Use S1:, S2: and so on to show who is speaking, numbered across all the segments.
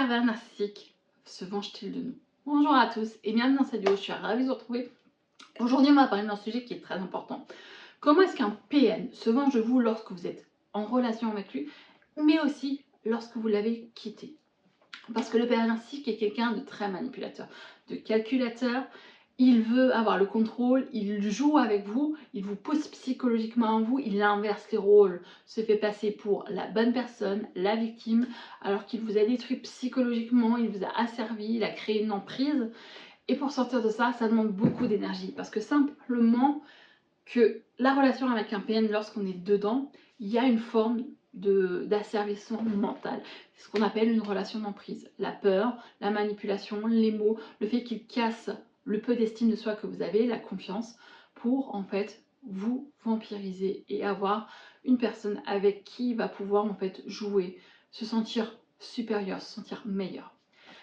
S1: pervers narcissique se venge-t-il de nous? Bonjour à tous et bienvenue dans cette vidéo, je suis ravie de vous retrouver. Aujourd'hui on va parler d'un sujet qui est très important. Comment est-ce qu'un PN se venge de vous lorsque vous êtes en relation avec lui, mais aussi lorsque vous l'avez quitté? Parce que le pervers narcissique est quelqu'un de très manipulateur, de calculateur. Il veut avoir le contrôle, il joue avec vous, il vous pousse psychologiquement à vous, il inverse les rôles, se fait passer pour la bonne personne, la victime, alors qu'il vous a détruit psychologiquement, il vous a asservi, il a créé une emprise. Et pour sortir de ça, ça demande beaucoup d'énergie, parce que simplement que la relation avec un PN, lorsqu'on est dedans, il y a une forme d'asservissement mental. C'est ce qu'on appelle une relation d'emprise. La peur, la manipulation, les mots, le fait qu'il casse le peu d'estime de soi que vous avez, la confiance, pour en fait vous vampiriser et avoir une personne avec qui il va pouvoir en fait jouer, se sentir supérieur, se sentir meilleur.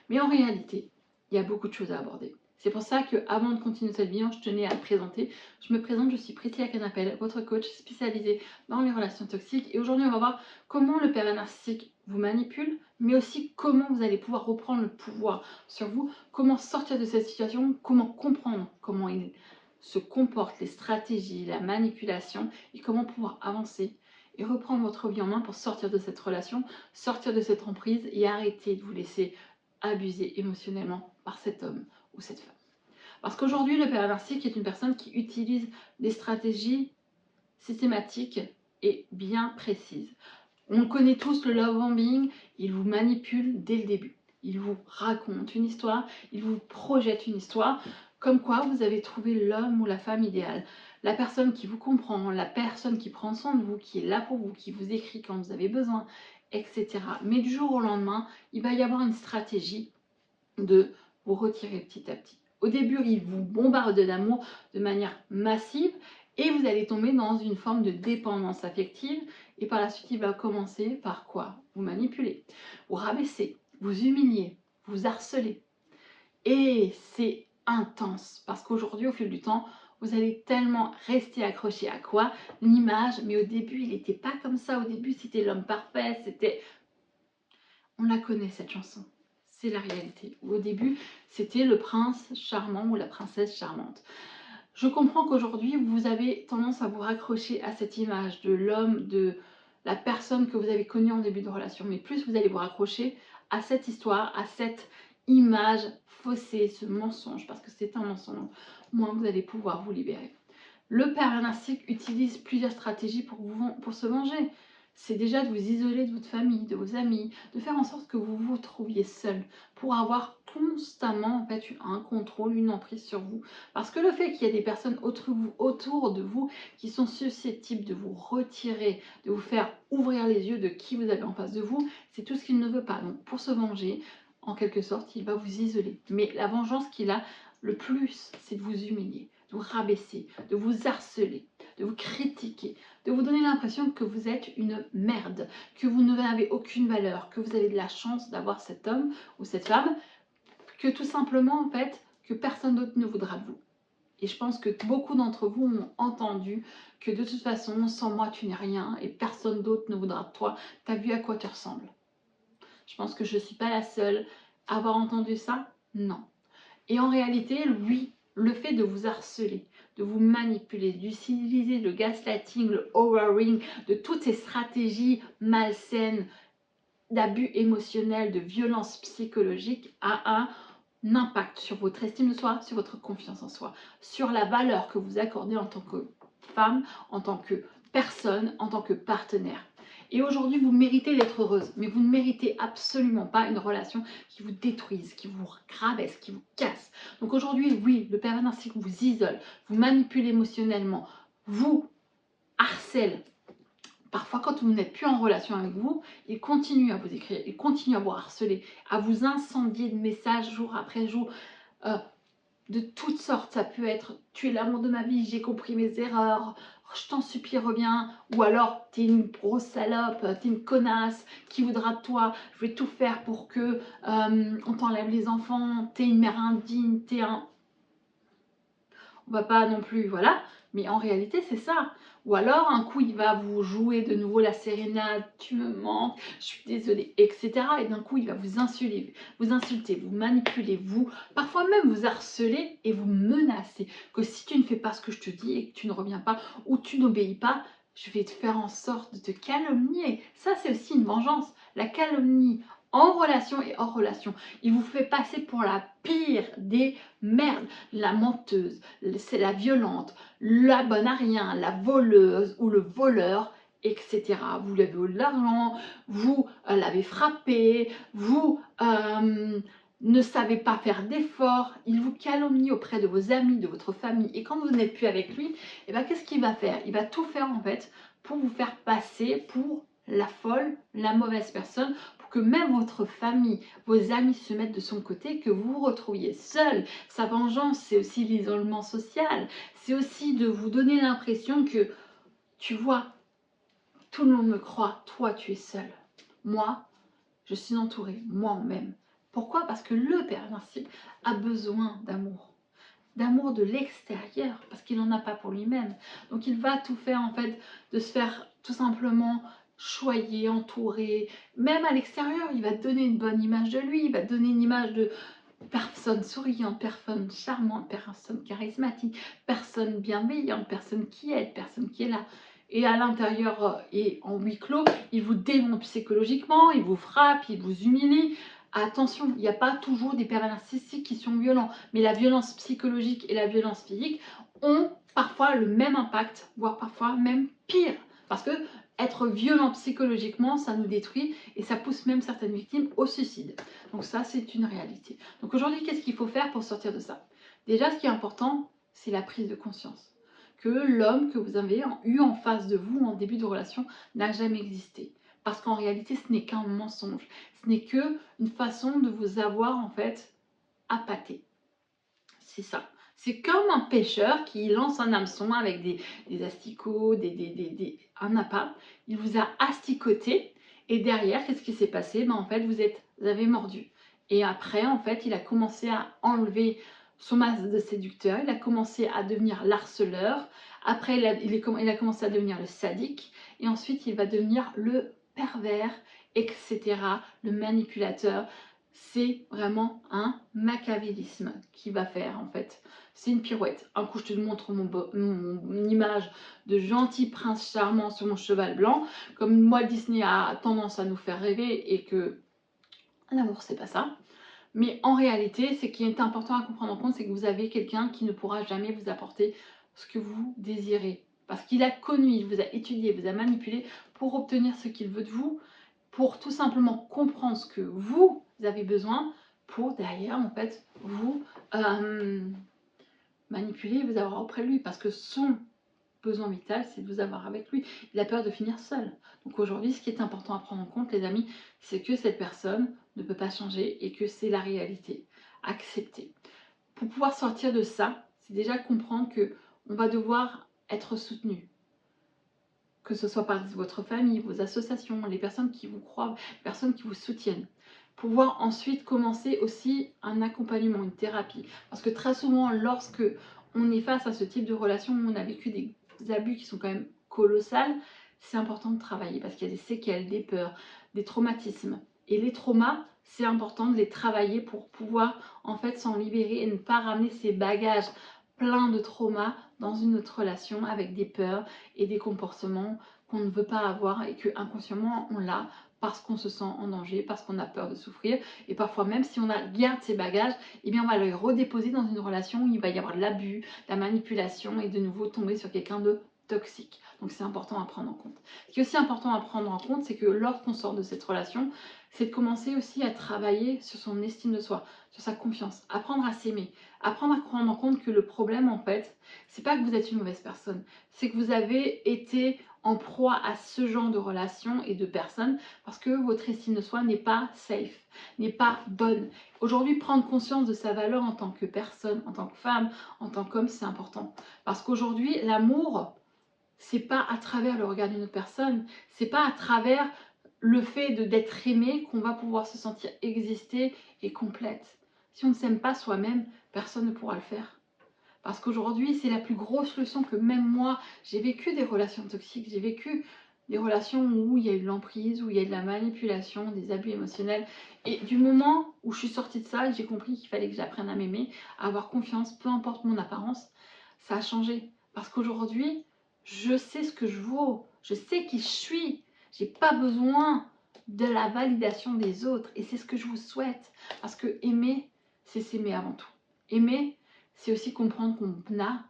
S1: Mais en réalité, il y a beaucoup de choses à aborder. C'est pour ça que, avant de continuer cette vidéo, je tenais à me présenter. Je me présente, je suis Priscilla Canapel, votre coach spécialisée dans les relations toxiques. Et aujourd'hui, on va voir comment le pervers narcissique vous manipule, mais aussi comment vous allez pouvoir reprendre le pouvoir sur vous, comment sortir de cette situation, comment comprendre comment il se comporte, les stratégies, la manipulation, et comment pouvoir avancer et reprendre votre vie en main pour sortir de cette relation, sortir de cette emprise et arrêter de vous laisser abuser émotionnellement par cet homme ou cette femme. Parce qu'aujourd'hui, le pervers narcissique est une personne qui utilise des stratégies systématiques et bien précises. On connaît tous le love bombing, il vous manipule dès le début. Il vous raconte une histoire, il vous projette une histoire, comme quoi vous avez trouvé l'homme ou la femme idéale. La personne qui vous comprend, la personne qui prend soin de vous, qui est là pour vous, qui vous écrit quand vous avez besoin, etc. Mais du jour au lendemain, il va y avoir une stratégie de vous retirer petit à petit. Au début, il vous bombarde d'amour de manière massive et vous allez tomber dans une forme de dépendance affective et par la suite, il va commencer par quoi? Vous manipuler, vous rabaisser, vous humilier, vous harceler. Et c'est intense parce qu'aujourd'hui, au fil du temps, vous allez tellement rester accroché à quoi? L'image, mais au début, il n'était pas comme ça. Au début, c'était l'homme parfait, c'était... On la connaît cette chanson. C'est la réalité. Au début, c'était le prince charmant ou la princesse charmante. Je comprends qu'aujourd'hui, vous avez tendance à vous raccrocher à cette image de l'homme, de la personne que vous avez connue en début de relation. Mais plus vous allez vous raccrocher à cette histoire, à cette image faussée, ce mensonge, parce que c'est un mensonge, moins vous allez pouvoir vous libérer. Le pervers narcissique utilise plusieurs stratégies pour se venger. C'est déjà de vous isoler de votre famille, de vos amis, de faire en sorte que vous vous trouviez seul pour avoir constamment en fait un contrôle, une emprise sur vous. Parce que le fait qu'il y ait des personnes autour de vous qui sont susceptibles de vous retirer, de vous faire ouvrir les yeux de qui vous avez en face de vous, c'est tout ce qu'il ne veut pas. Donc pour se venger, en quelque sorte, il va vous isoler. Mais la vengeance qu'il a le plus, c'est de vous humilier, de vous rabaisser, de vous harceler, de vous critiquer, de vous donner l'impression que vous êtes une merde, que vous n'avez aucune valeur, que vous avez de la chance d'avoir cet homme ou cette femme, que tout simplement, en fait, que personne d'autre ne voudra de vous. Et je pense que beaucoup d'entre vous ont entendu que de toute façon, sans moi, tu n'es rien et personne d'autre ne voudra de toi. T'as vu à quoi tu ressembles? Je pense que je ne suis pas la seule à avoir entendu ça. Non. Et en réalité, oui, le fait de vous harceler, de vous manipuler, d'utiliser le gaslighting, le overring, de toutes ces stratégies malsaines, d'abus émotionnels, de violence psychologique a un impact sur votre estime de soi, sur votre confiance en soi, sur la valeur que vous accordez en tant que femme, en tant que personne, en tant que partenaire. Et aujourd'hui, vous méritez d'être heureuse, mais vous ne méritez absolument pas une relation qui vous détruise, qui vous rabaisse, qui vous casse. Donc aujourd'hui, oui, le pervers narcissique vous isole, vous manipule émotionnellement, vous harcèle. Parfois, quand vous n'êtes plus en relation avec vous, il continue à vous écrire, il continue à vous harceler, à vous incendier de messages jour après jour, de toutes sortes. Ça peut être « tu es l'amour de ma vie, j'ai compris mes erreurs, je t'en supplie, reviens » ou alors « t'es une grosse salope, t'es une connasse, qui voudra de toi, je vais tout faire pour que on t'enlève les enfants, t'es une mère indigne, t'es un... » On va pas non plus, voilà. Mais en réalité, c'est ça. Ou alors, un coup, il va vous jouer de nouveau la sérénade, tu me manques, je suis désolée, etc. Et d'un coup, il va vous insulter, vous manipuler, parfois même vous harceler et vous menacer. Que si tu ne fais pas ce que je te dis et que tu ne reviens pas ou tu n'obéis pas, je vais te faire en sorte de te calomnier. Ça, c'est aussi une vengeance. La calomnie en relation et hors relation. Il vous fait passer pour la pire des merdes. La menteuse, c'est la violente, la bonne à rien, la voleuse ou le voleur, etc. Vous l'avez volé de l'argent, vous l'avez frappé, vous ne savez pas faire d'efforts, il vous calomnie auprès de vos amis, de votre famille, et quand vous n'êtes plus avec lui, et ben, qu'est-ce qu'il va faire? Il va tout faire en fait pour vous faire passer pour la folle, la mauvaise personne, pour que même votre famille, vos amis se mettent de son côté, que vous vous retrouviez seul. Sa vengeance, c'est aussi l'isolement social, c'est aussi de vous donner l'impression que, tu vois, tout le monde me croit, toi tu es seul. Moi, je suis entourée, moi-même. Pourquoi? Parce que le père narcissique a besoin d'amour de l'extérieur, parce qu'il n'en a pas pour lui-même. Donc il va tout faire en fait, de se faire tout simplement choyer, entourer, même à l'extérieur, il va te donner une bonne image de lui, il va te donner une image de personne souriante, personne charmante, personne charismatique, personne bienveillante, personne qui aide, personne qui est là. Et à l'intérieur et en huis clos, il vous démonte psychologiquement, il vous frappe, il vous humilie. Attention, il n'y a pas toujours des pervers narcissiques qui sont violents, mais la violence psychologique et la violence physique ont parfois le même impact, voire parfois même pire. Parce que être violent psychologiquement, ça nous détruit et ça pousse même certaines victimes au suicide. Donc ça, c'est une réalité. Donc aujourd'hui, qu'est-ce qu'il faut faire pour sortir de ça? Déjà, ce qui est important, c'est la prise de conscience. Que l'homme que vous avez eu en face de vous en début de relation n'a jamais existé. Parce qu'en réalité, ce n'est qu'un mensonge. Ce n'est qu'une façon de vous avoir en fait appâté. C'est ça. C'est comme un pêcheur qui lance un hameçon avec des asticots, un appât. Il vous a asticoté et derrière, qu'est-ce qui s'est passé? En fait, vous avez mordu. Et après, en fait, il a commencé à enlever son masque de séducteur, il a commencé à devenir l'harceleur, après il a commencé à devenir le sadique, et ensuite il va devenir le pervers, etc., le manipulateur. C'est vraiment un machiavélisme qui va faire en fait. C'est une pirouette. Un coup je te montre mon image de gentil prince charmant sur mon cheval blanc, comme Walt Disney a tendance à nous faire rêver et que l'amour c'est pas ça. Mais en réalité, ce qui est important à comprendre en compte, c'est que vous avez quelqu'un qui ne pourra jamais vous apporter ce que vous désirez. Parce qu'il a connu, il vous a étudié, il vous a manipulé pour obtenir ce qu'il veut de vous, pour tout simplement comprendre ce que vous avez besoin, pour derrière, en fait, vous manipuler et vous avoir auprès de lui. Parce que son besoin vital, c'est de vous avoir avec lui. Il a peur de finir seul. Donc aujourd'hui, ce qui est important à prendre en compte, les amis, c'est que cette personne ne peut pas changer et que c'est la réalité. Accepter. Pour pouvoir sortir de ça, c'est déjà comprendre que on va devoir être soutenu. Que ce soit par votre famille, vos associations, les personnes qui vous croient, les personnes qui vous soutiennent. Pouvoir ensuite commencer aussi un accompagnement, une thérapie. Parce que très souvent, lorsque on est face à ce type de relation où on a vécu des abus qui sont quand même colossales, c'est important de travailler parce qu'il y a des séquelles, des peurs, des traumatismes. Et les traumas, c'est important de les travailler pour pouvoir en fait s'en libérer et ne pas ramener ces bagages pleins de traumas dans une autre relation avec des peurs et des comportements qu'on ne veut pas avoir et que inconsciemment on l'a parce qu'on se sent en danger, parce qu'on a peur de souffrir. Et parfois même si garde ces bagages, eh bien on va les redéposer dans une relation où il va y avoir de l'abus, de la manipulation et de nouveau tomber sur quelqu'un de toxique. Donc c'est important à prendre en compte. Ce qui est aussi important à prendre en compte, c'est que lorsqu'on sort de cette relation, c'est de commencer aussi à travailler sur son estime de soi, sur sa confiance, apprendre à s'aimer, apprendre à prendre en compte que le problème en fait, c'est pas que vous êtes une mauvaise personne, c'est que vous avez été en proie à ce genre de relations et de personnes parce que votre estime de soi n'est pas safe, n'est pas bonne. Aujourd'hui, prendre conscience de sa valeur en tant que personne, en tant que femme, en tant qu'homme, c'est important. Parce qu'aujourd'hui, l'amour, c'est pas à travers le regard d'une autre personne, c'est pas à travers le fait d'être aimé qu'on va pouvoir se sentir exister et complète. Si on ne s'aime pas soi-même, personne ne pourra le faire. Parce qu'aujourd'hui, c'est la plus grosse leçon que même moi, j'ai vécu des relations toxiques, j'ai vécu des relations où il y a eu de l'emprise, où il y a eu de la manipulation, des abus émotionnels. Et du moment où je suis sortie de ça, j'ai compris qu'il fallait que j'apprenne à m'aimer, à avoir confiance, peu importe mon apparence, ça a changé. Parce qu'aujourd'hui, je sais ce que je vaux, je sais qui je suis, j'ai pas besoin de la validation des autres. Et c'est ce que je vous souhaite. Parce que aimer, c'est s'aimer avant tout. Aimer, c'est aussi comprendre qu'on a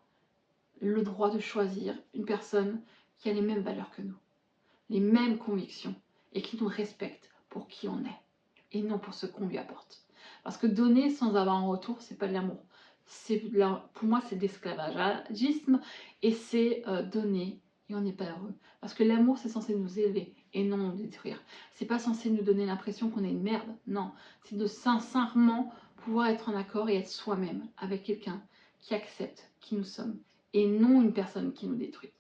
S1: le droit de choisir une personne qui a les mêmes valeurs que nous, les mêmes convictions et qui nous respecte pour qui on est et non pour ce qu'on lui apporte. Parce que donner sans avoir un retour, c'est pas de l'amour. Pour moi, c'est de l'esclavagisme et c'est donner et on n'est pas heureux. Parce que l'amour, c'est censé nous élever et non nous détruire. C'est pas censé nous donner l'impression qu'on est une merde. Non, c'est de sincèrement pouvoir être en accord et être soi-même avec quelqu'un qui accepte qui nous sommes et non une personne qui nous détruit.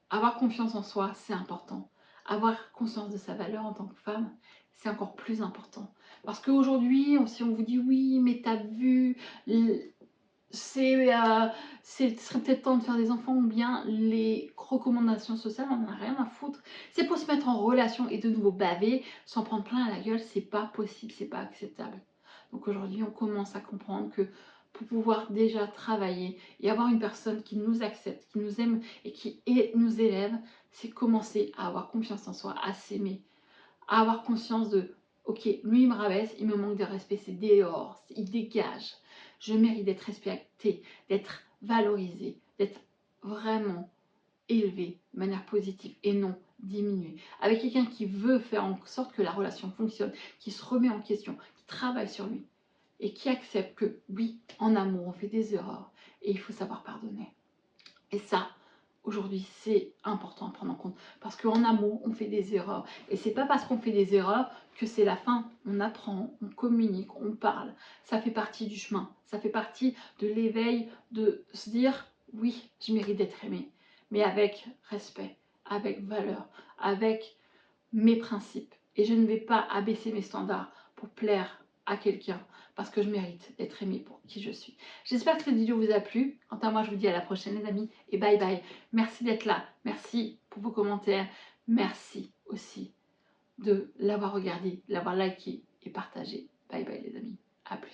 S1: Avoir confiance en soi, c'est important. Avoir conscience de sa valeur en tant que femme, c'est encore plus important. Parce qu'aujourd'hui, si on vous dit oui, mais t'as vu, ce serait peut-être temps de faire des enfants, ou bien les recommandations sociales, on n'en a rien à foutre. C'est pour se mettre en relation et de nouveau baver, s'en prendre plein à la gueule, c'est pas possible, c'est pas acceptable. Donc aujourd'hui, on commence à comprendre que pour pouvoir déjà travailler et avoir une personne qui nous accepte, qui nous aime et qui nous élève, c'est commencer à avoir confiance en soi, à s'aimer, à avoir conscience de ok, lui il me rabaisse, il me manque de respect, c'est dehors, il dégage. Je mérite d'être respectée, d'être valorisée, d'être vraiment élevée de manière positive et non diminuée. Avec quelqu'un qui veut faire en sorte que la relation fonctionne, qui se remet en question, qui travaille sur lui et qui accepte que oui, en amour, on fait des erreurs et il faut savoir pardonner. Et ça, aujourd'hui, c'est important à prendre en compte. Parce qu'en amour, on fait des erreurs. Et c'est pas parce qu'on fait des erreurs que c'est la fin. On apprend, on communique, on parle. Ça fait partie du chemin. Ça fait partie de l'éveil de se dire, oui, je mérite d'être aimée. Mais avec respect, avec valeur, avec mes principes. Et je ne vais pas abaisser mes standards pour plaire à quelqu'un parce que je mérite d'être aimée pour qui je suis. J'espère que cette vidéo vous a plu. Quant à moi, je vous dis à la prochaine les amis et bye bye. Merci d'être là. Merci pour vos commentaires. Merci aussi de l'avoir regardé, l'avoir liké et partagé. Bye bye les amis. À plus.